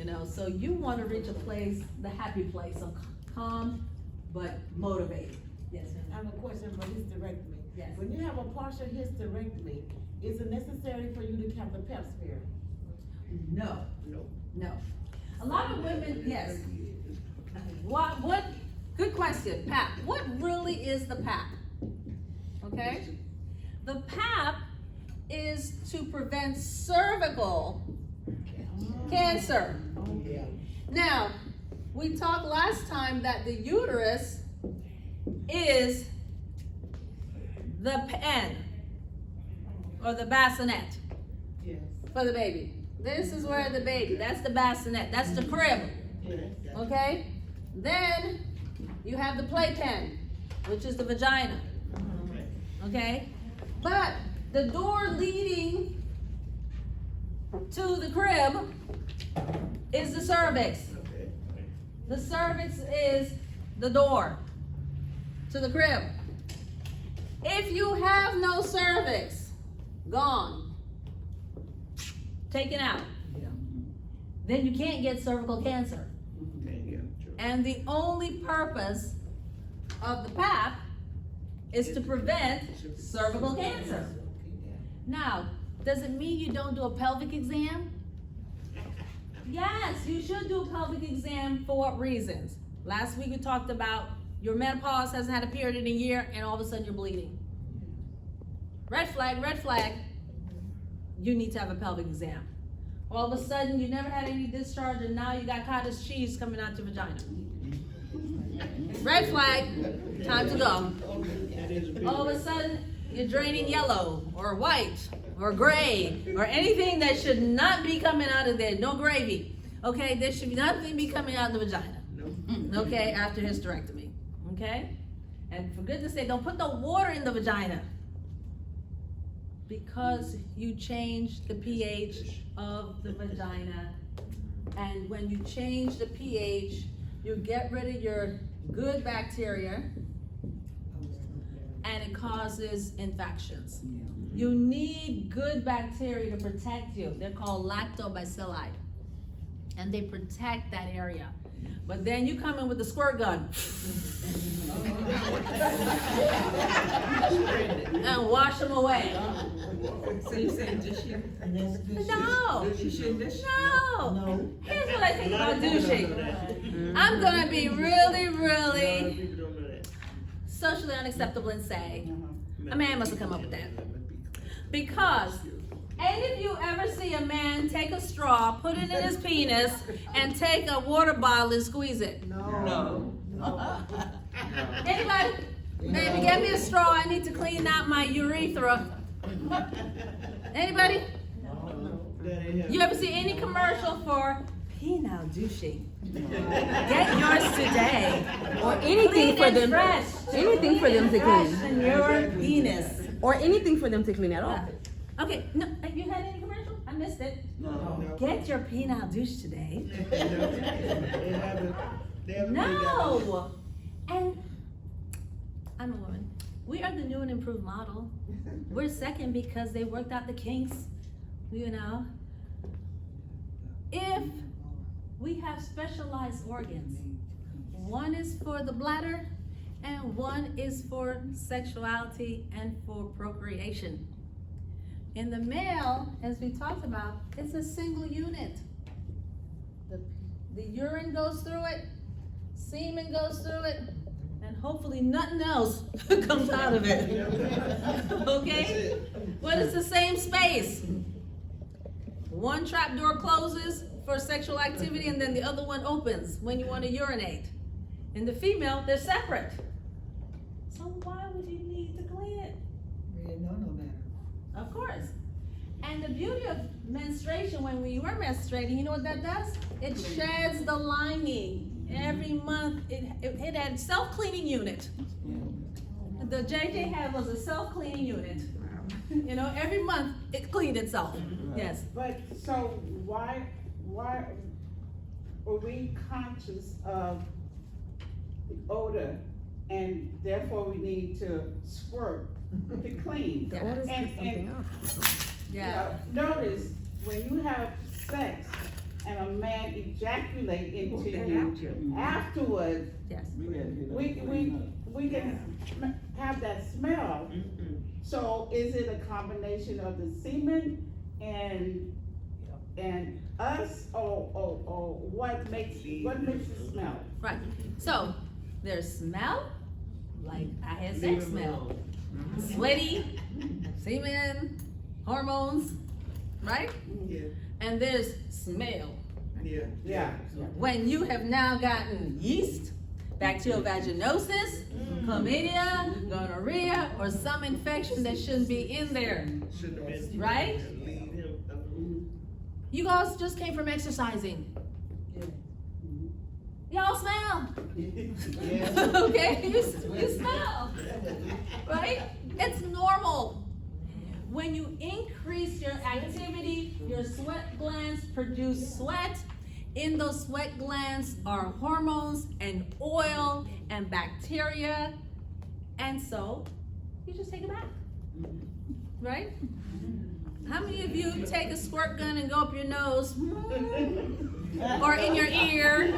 you know, so you want to reach a place, the happy place of calm but motivated. Yes, ma'am. I have a question for hysterectomy. Yes. When you have a partial hysterectomy, is it necessary for you to have the pap smear? No, No. no. A lot of women, yes. What, good question, PAP. What really is the PAP? Okay? The PAP is to prevent cervical cancer. Now, we talked last time that the uterus is the pen or the bassinet Yes. for the baby. This is where the baby, that's the bassinet, that's the crib, Yes. okay? Then you have the playpen, which is the vagina, okay? But the door leading to the crib is the cervix. The cervix is the door to the crib. If you have no cervix, gone, taken out, then you can't get cervical cancer. And the only purpose of the PAP is to prevent cervical cancer. Now, does it mean you don't do a pelvic exam? Yes, you should do a pelvic exam. For what reasons? Last week we talked about your menopause hasn't had a period in a year and all of a sudden you're bleeding. Red flag, red flag. You need to have a pelvic exam. All of a sudden you never had any discharge and now you got cottage cheese coming out your vagina. Red flag, time to go. All of a sudden you're draining yellow or white or gray or anything that should not be coming out of there. No gravy. Okay, there should nothing be coming out of the vagina. Okay, after hysterectomy. Okay? And for goodness sake, don't put no water in the vagina. Because you change the pH of the vagina. And when you change the pH, you get rid of your good bacteria and it causes infections. You need good bacteria to protect you. They're called lactobacilli. And they protect that area. But then you come in with the squirt gun and wash them away. So you're saying douching? No. She shouldn't dish? No. Here's what I think about douching. I'm gonna be really, really socially unacceptable and say, a man must have come up with that. Because ain't if you ever see a man take a straw, put it in his penis, and take a water bottle and squeeze it? No. Anybody? Baby, get me a straw. I need to clean out my urethra. Anybody? You ever see any commercial for penile douching? Get yours today. Or anything for them. Fresh. Anything for them to clean. Fresh in your penis. Or anything for them to clean at all. Okay, no, have you had any commercial? I missed it. No. Get your penile douche today. They haven't No. And I'm a woman. We are the new and improved model. We're second because they worked out the kinks, you know. If we have specialized organs, one is for the bladder and one is for sexuality and for procreation. In the male, as we talked about, it's a single unit. The urine goes through it, semen goes through it, and hopefully nothing else comes out of it. Okay? But it's the same space. One trap door closes for sexual activity and then the other one opens when you want to urinate. In the female, they're separate. So why would you need to clean it? Of course. And the beauty of menstruation, when we were menstruating, you know what that does? It sheds the lining. Every month, it had self-cleaning unit. The JJ had was a self-cleaning unit. You know, every month it cleaned itself. Yes. But so why are we conscious of the odor and therefore we need to squirt to clean? The orders And- is something else. Yeah. Notice when you have sex, and a man ejaculate into you afterwards, Yes. we can have that smell. So is it a combination of the semen and us, or what makes it smell? Right. So there's smell, like I had sex smell, sweaty, semen, hormones, right? Yeah. And there's smell. Yeah. When you have now gotten yeast, bacterial vaginosis, chlamydia, gonorrhea, or some infection that shouldn't be in there, Shouldn't have been. right? Leave him. You guys just came from exercising. Y'all smell. Okay, you smell, right? It's normal. When you increase your activity, your sweat glands produce sweat. In those sweat glands are hormones and oil and bacteria. And so, you just take a bath, right? How many of you take a squirt gun and go up your nose or in your ear?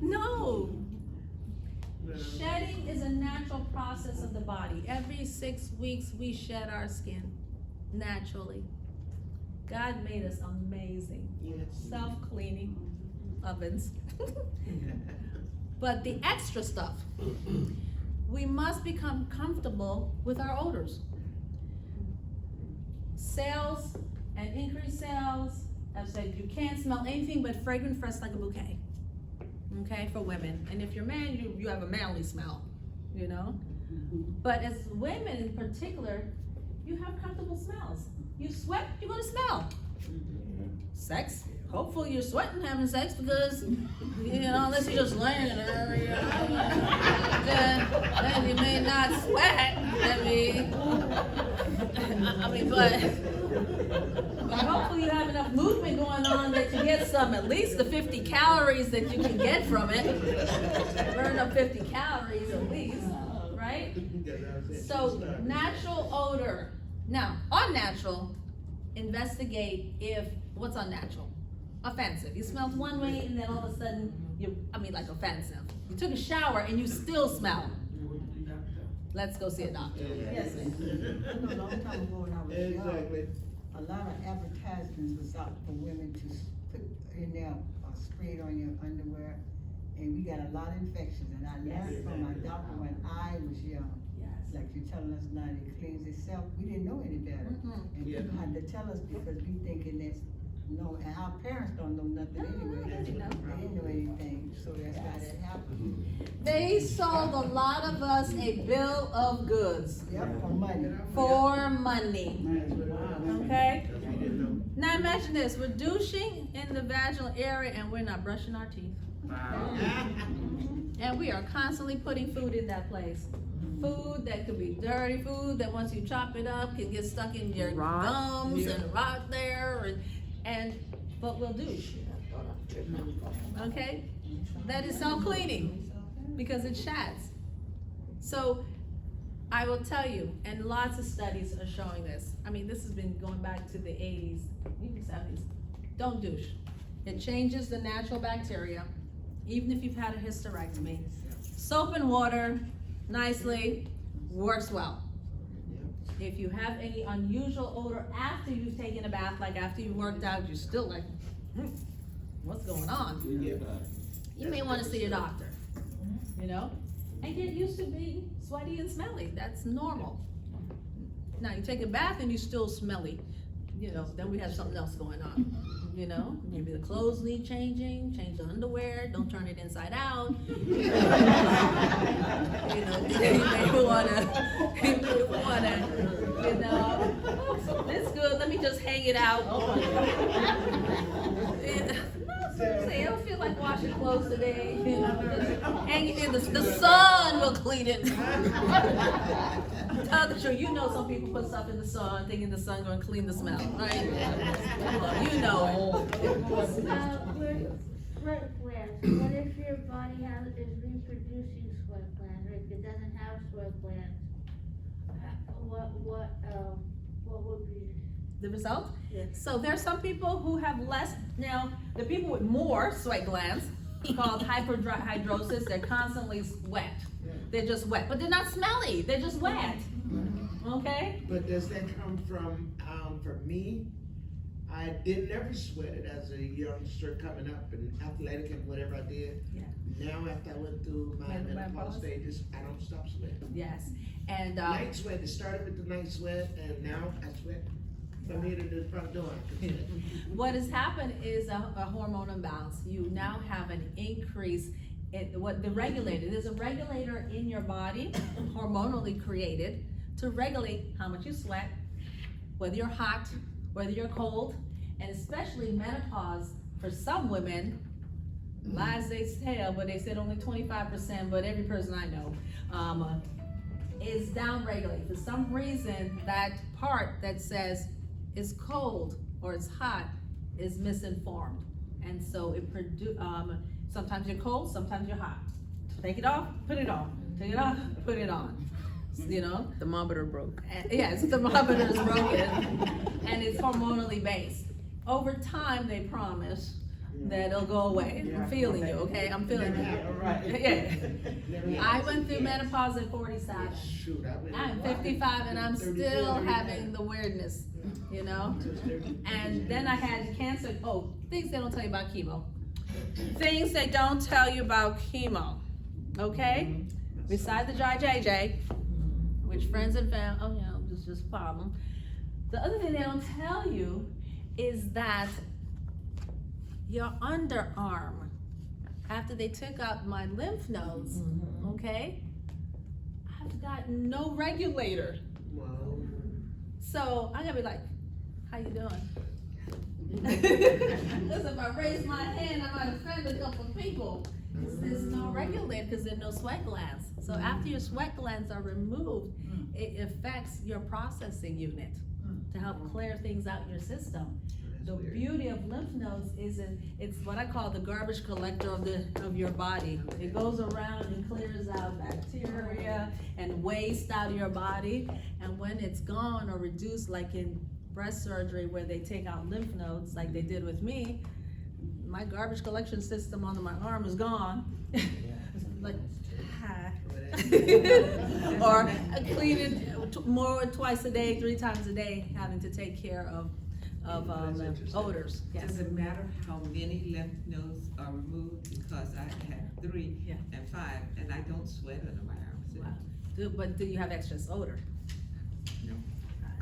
No. Shedding is a natural process of the body. Every 6 weeks we shed our skin naturally. God made us amazing. Self-cleaning ovens. But the extra stuff, we must become comfortable with our odors. Sales and increased sales have said you can't smell anything but fragrant, fresh like a bouquet. Okay, for women. And if you're a man, you have a manly smell, you know? But as women in particular, you have comfortable smells. You sweat, you're gonna smell. Sex, hopefully you're sweating having sex because, you know, unless you're just laying there, you know, then you may not sweat. But hopefully you have enough movement going on that you get some, at least the 50 calories that you can get from it. Burn up 50 calories at least, right? So natural odor. Now, unnatural, investigate if, what's unnatural? Offensive. You smelled one way and then all of a sudden, like offensive. You took a shower and you still smell. Let's go see a doctor. Yes, ma'am. A long time ago when I was young, Exactly. a lot of advertisements was out for women to put in there, spray it on your underwear, and we got a lot of infections, and I learned from my doctor when I was young. Yes. Like you're telling us now, it cleans itself, we didn't know any better. And people had to tell us because we thinking that's, no, and our parents don't know nothing anyway. they didn't know. They didn't know anything, so that's why that happened. They sold a lot of us a bill of goods Yep, for money. for money. Okay? Now imagine this, we're douching in the vaginal area and we're not brushing our teeth. And we are constantly putting food in that place. Food that could be dirty, food that once you chop it up can get stuck in your gums and rot there, but we'll douche. Okay? That is self-cleaning because it shads. So I will tell you, and lots of studies are showing this. I mean, this has been going back to the 80s, even 70s. Don't douche. It changes the natural bacteria, even if you've had a hysterectomy. Soap and water, nicely, works well. If you have any unusual odor after you've taken a bath, like after you worked out, you're still like, what's going on? You may want to see your doctor, you know? And get used to being sweaty and smelly. That's normal. Now, you take a bath and you're still smelly, you know, then we have something else going on. You know, maybe the clothes need changing, change the underwear, don't turn it inside out. You know, you may wanna, you know, oh, this good, let me just hang it out. Seriously, I don't feel like washing clothes today. You know, just hang it in the sun will clean it. Tell the truth, you know some people put stuff in the sun, thinking the sun gonna clean the smell, right? You know it. Sweat glands. What if your body is reproducing sweat glands, or if it doesn't have sweat glands? What would be? the result? Yes. So there's some people who have less. Now, the people with more sweat glands, called hyperhidrosis, they're constantly wet. They're just wet, but they're not smelly, they're just wet. Okay? But does that come from me? I didn't ever sweat it as a youngster coming up and athletic and whatever I did. Yeah. Now after I went through my Menopause? menopause stages, I don't stop sweating. Yes, and, Night sweat, it started with the night sweat and now I sweat from here to the front door. I can sweat. what has happened is a hormone imbalance. You now have an increase in what the regulator, there's a regulator in your body, hormonally created, to regulate how much you sweat, whether you're hot, whether you're cold, and especially menopause for some women, lies they tell, but they said only 25%, but every person I know, is downregulated. For some reason, that part that says it's cold or it's hot is misinformed. And so it sometimes you're cold, sometimes you're hot. Take it off, put it on. Take it off, put it on. You know? Thermometer broke. Yes, the thermometer is broken, and it's hormonally based. Over time, they promise that it'll go away. I'm feeling you, okay? I'm feeling Never you. happened. Right. Yeah. Never I happened. went through menopause at 47. Shoot, I went. I'm 55 and I'm 34, still 39. having the weirdness, you know? And then I had cancer. Oh, things they don't tell you about chemo. Things they don't tell you about chemo, okay? Besides the dry JJ, which friends and family, oh yeah, this is just a problem. The other thing they don't tell you is that your underarm, after they took out my lymph nodes, okay, I've got no regulator. Wow. So I gotta be like, how you doing? Because if I raise my hand, I might offend a couple of people. There's no regulator because there's no sweat glands. So after your sweat glands are removed, it affects your processing unit to help clear things out in your system. The beauty of lymph nodes is it's what I call the garbage collector of your body. It goes around and clears out bacteria and waste out of your body. And when it's gone or reduced, like in breast surgery where they take out lymph nodes, like they did with me, my garbage collection system on my arm is gone. Like, hi. Or I clean it more twice a day, 3 times a day, having to take care of odors. Yes. Does it matter how many lymph nodes are removed? Because I had 3 Yeah. and 5, and I don't sweat under my arms. Wow. But do you have excess odor? No,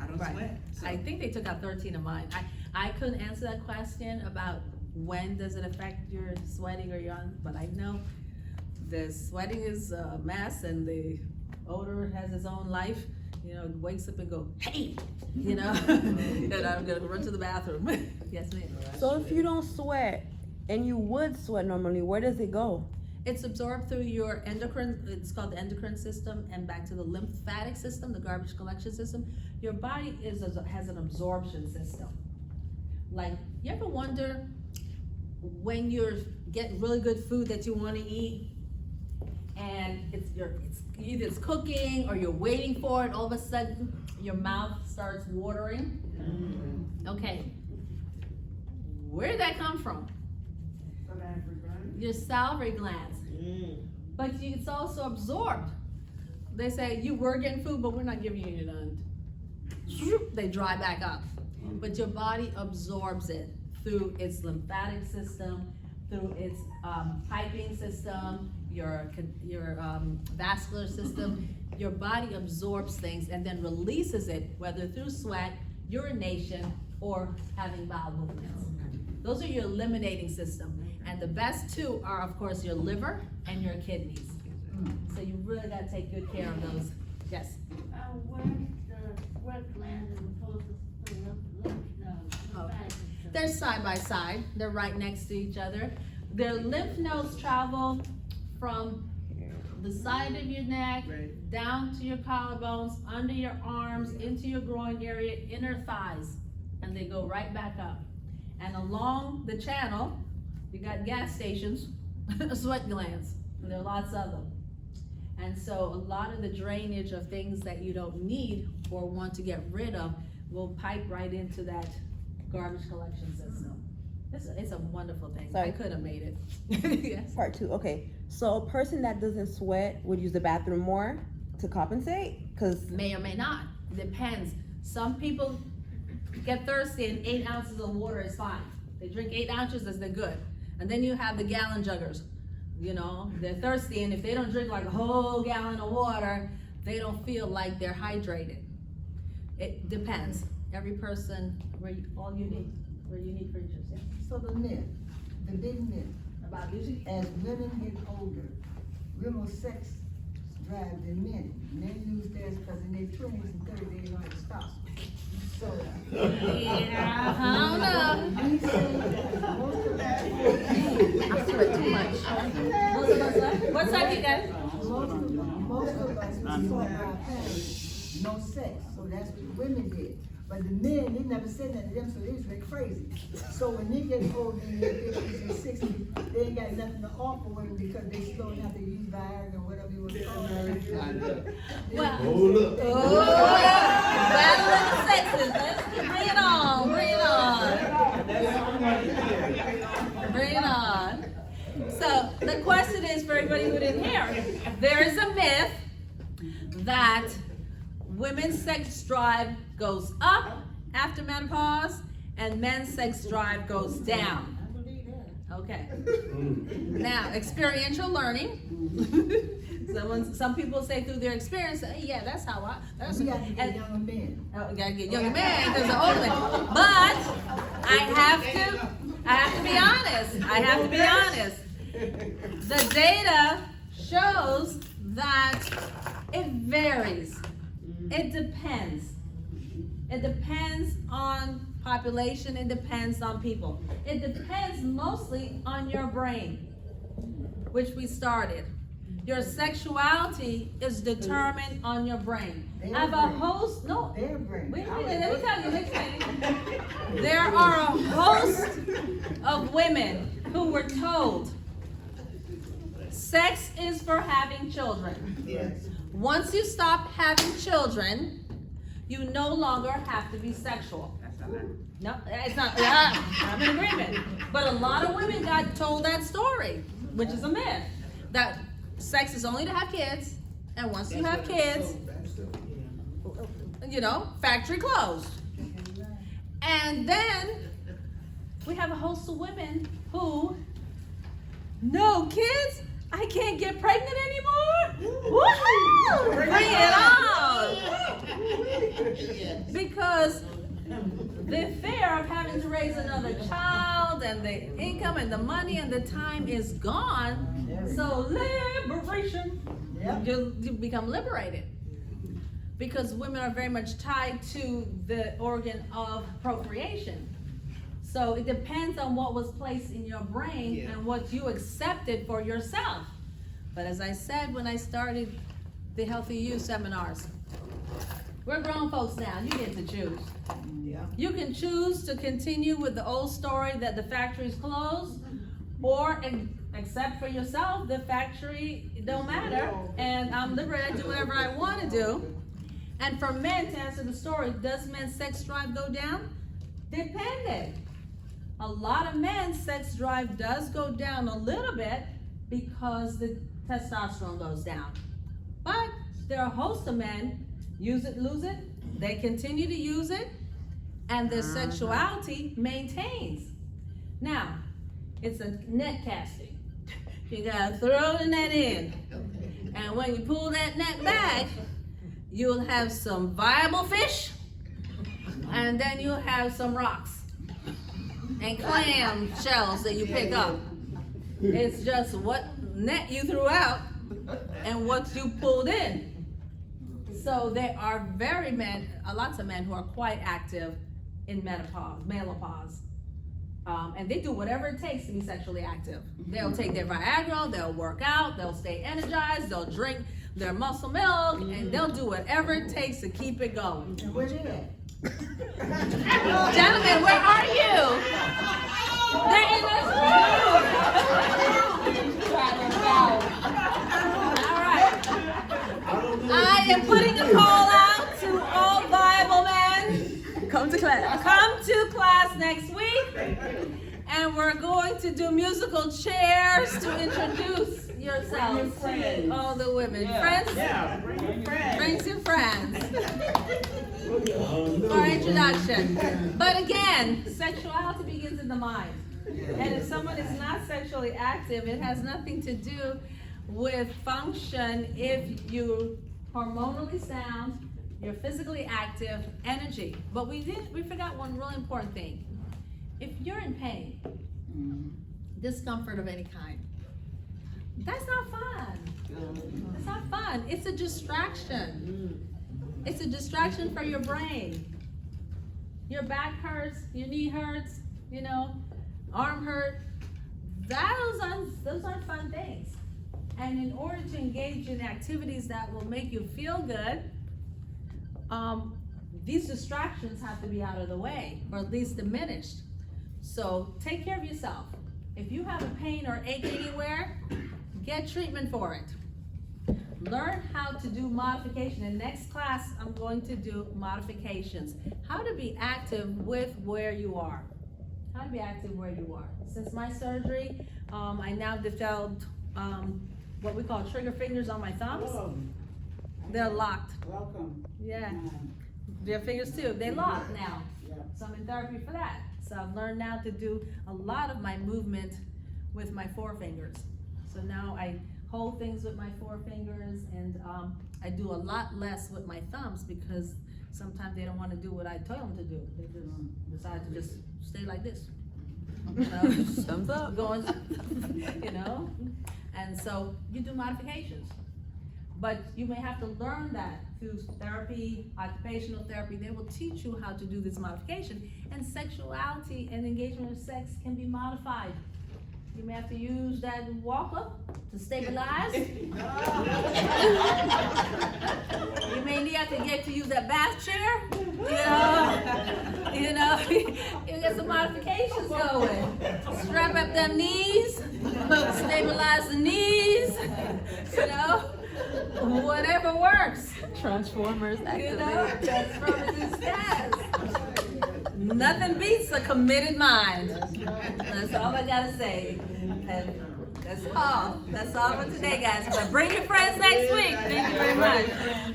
I don't Right. sweat. So I think they took out 13 of mine. I couldn't answer that question about when does it affect your sweating or your, but I know the sweating is a mess and the odor has its own life. You know, it wakes up and go, hey, you know, and I'm gonna run to the bathroom. Yes, ma'am. So if you don't sweat and you would sweat normally, where does it go? It's absorbed through your endocrine, it's called the endocrine system, and back to the lymphatic system, the garbage collection system. Your body has an absorption system. Like, you ever wonder when you're getting really good food that you want to eat, and it's either it's cooking or you're waiting for it, all of a sudden your mouth starts watering? Okay, where did that come from? Your salivary glands. But it's also absorbed. They say you were getting food, but we're not giving you none. They dry back up. But your body absorbs it through its lymphatic system, through its piping system, your vascular system. Your body absorbs things and then releases it, whether through sweat, urination, or having bowel movements. Those are your eliminating system. And the best 2 are, of course, your liver and your kidneys. So you really gotta take good care of those. Yes? Where's the sweat gland as opposed to the lymph nodes? Oh. They're side by side. They're right next to each other. Their lymph nodes travel from the side of your neck, Right. down to your collarbones, under your arms, into your groin area, inner thighs, and they go right back up. And along the channel, you got gas stations, sweat glands, and there are lots of them. And so a lot of the drainage of things that you don't need or want to get rid of will pipe right into that garbage collection system. It's a wonderful thing. Sorry. I could have made it. Yes. Part 2, okay. So a person that doesn't sweat would use the bathroom more to compensate? Cause May or may not, depends. Some people get thirsty and 8 ounces of water is fine. They drink 8 ounces, they're good. And then you have the gallon juggers, you know, they're thirsty, and if they don't drink like a whole gallon of water, they don't feel like they're hydrated. It depends. Every person, all unique, we're unique creatures. Yeah. So the myth, the big myth, About using. as women get older, we're more sex drive than men. Men lose theirs because in their 20s and 30s, they don't have to stop. So, Yeah, I don't know. we say that most of us, I sweat too much. Most of us what? What's that you guys? most of us, we saw our parents, no sex, so that's what women did. But the men, they never said that to them, so they was like crazy. So when they get older in their 50s and 60s, they ain't got nothing to offer women because they still have to use Viagra or whatever you want to call it. Well, Hold up. oh, battle of the sexes. Let's bring it on, bring it on. Bring it on. So the question is for everybody who didn't hear, there is a myth that women's sex drive goes up after menopause and men's sex drive goes down. I believe that. Okay. Now, experiential learning. Some people say through their experience, hey, yeah, that's how that's We have to get and- younger men. Oh, you gotta get younger man because they're older men. But I have to be honest. I have to be honest. The data shows that it varies. It depends. It depends on population. It depends on people. It depends mostly on your brain, which we started. Your sexuality is determined on your brain. I have a host, no, Their brain. wait, let me tell you, there are a host of women who were told sex is for having children. Yes. Once you stop having children, you no longer have to be sexual. That's a lie. No, it's not, yeah, I'm in agreement. But a lot of women got told that story, which is a myth, that sex is only to have kids, and once you have kids, you know, factory closed. And then we have a host of women who, no kids, I can't get pregnant anymore. Woohoo! Bring it on! Because the fear of having to raise another child and the income and the money and the time is gone. So liberation, Yep. you become liberated. Because women are very much tied to the organ of procreation. So it depends on what was placed in your brain Yeah. and what you accepted for yourself. But as I said when I started the Healthy You seminars, we're grown folks now, you get to choose. Yeah. You can choose to continue with the old story that the factory's closed, or accept for yourself the factory don't matter, and I'm liberated, I do whatever I want to do. And for men, to answer the story, does men's sex drive go down? Dependent. A lot of men's sex drive does go down a little bit because the testosterone goes down. But there are a host of men, use it, lose it, they continue to use it, and their sexuality maintains. Now, it's a net casting. You gotta throw the net in. And when you pull that net back, you'll have some viable fish, and then you'll have some rocks and clam shells that you pick up. It's just what net you threw out and what you pulled in. So there are lots of men who are quite active in menopause. And they do whatever it takes to be sexually active. They'll take their Viagra, they'll work out, they'll stay energized, they'll drink their muscle milk, and they'll do whatever it takes to keep it going. And where they at? Gentlemen, where are you? They're in this room. All right. I am putting a call out to all viable men And we're going to do musical chairs to introduce yourselves. Bring your friends. All the women. Yeah. Friends? Yeah, bring your friends. Brings your friends. For introduction. But again, sexuality begins in the mind. And if someone is not sexually active, it has nothing to do with function. If you hormonally sound, you're physically active, energy. But we forgot one really important thing. If you're in pain, discomfort of any kind, that's not fun. It's not fun. It's a distraction. It's a distraction for your brain. Your back hurts, your knee hurts, you know, arm hurt. Those aren't fun things. And in order to engage in activities that will make you feel good, these distractions have to be out of the way, or at least diminished. So take care of yourself. If you have a pain or ache anywhere, get treatment for it. Learn how to do modification. In next class, I'm going to do modifications. How to be active with where you are. How to be active where you are. Since my surgery, I now developed what we call trigger fingers on my thumbs. They're locked. Welcome. Yeah. Their fingers too. They lock now. So I'm in therapy for that. So I've learned now to do a lot of my movement with my forefingers. So now I hold things with my forefingers, and I do a lot less with my thumbs because sometimes they don't want to do what I tell them to do. They just decide to just stay like this. You know? Thumbs up. Going, you know? And so you do modifications. But you may have to learn that through therapy, occupational therapy. They will teach you how to do this modification. And sexuality and engagement with sex can be modified. You may have to use that walker to stabilize. You may have to get to use that bath chair. You get some modifications going. Strap up them knees, stabilize the knees, you know. Whatever works. Transformers You know, activate. Transformers and stairs. Nothing beats a committed mind. That's all I gotta say. And that's all. That's all for today, guys. But bring your friends next week. Thank you very much.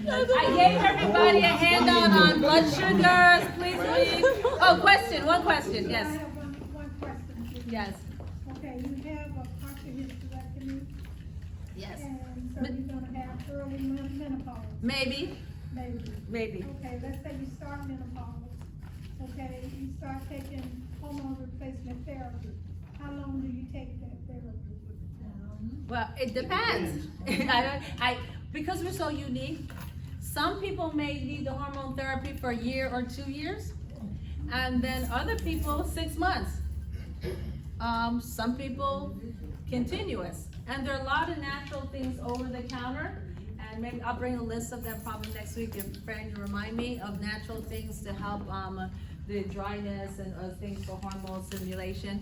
I gave everybody a handout on blood sugars. Please leave. Oh, question. One question. I Yes. have one question. for you. Yes. Okay, you have a partial hysterectomy, Yes. and so you're gonna have early menopause, Maybe. maybe. Maybe. Okay, let's say you start menopause, okay, you start taking hormone replacement therapy. How long do you take that therapy? Well, it depends. Because we're so unique, some people may need the hormone therapy for a year or 2 years, and then other people 6 months. Some people continuous, and there are a lot of natural things over the counter. And maybe I'll bring a list of them probably next week if Fran can remind me of natural things to help the dryness and other things for hormone stimulation.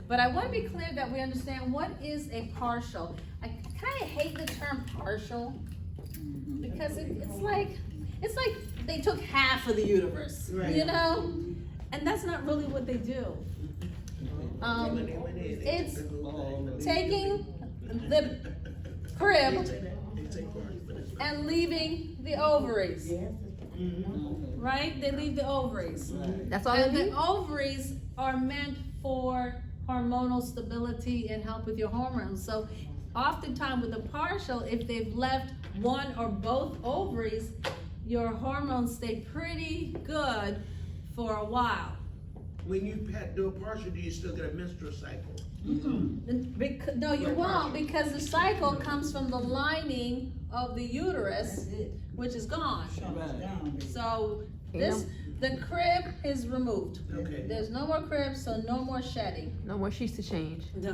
But I want to be clear that we understand what is a partial. I kind of hate the term partial because it's like they took half of the uterus, you know, and that's not really what they do. It's taking the crib and leaving the ovaries. Right? They leave the ovaries. That's all And they the do? ovaries are meant for hormonal stability and help with your hormones. So oftentimes with the partial, if they've left one or both ovaries, your hormones stay pretty good for a while. When you do a partial, do you still get a menstrual cycle? No, you won't, because the cycle comes from the lining of the uterus, which is gone. So the crib is removed. Okay. There's no more crib, so no more shedding. No more sheets to change. No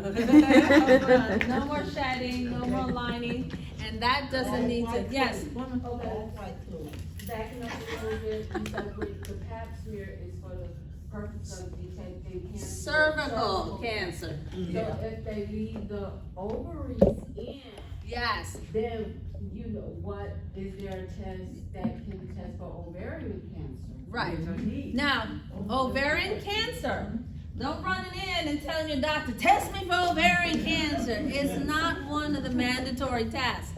more shedding, no more lining, and that doesn't need to, yes. Backing up a little bit, you said with the pap smear is for the purpose of detecting cancer. Cervical cancer. So if they leave the ovaries in, Yes. then, you know, what, is there a test that can test for ovarian cancer? Right. There's a need. Now, ovarian cancer, Don't run it in and tell your doctor, test me for ovarian cancer. It's not one of the mandatory tasks.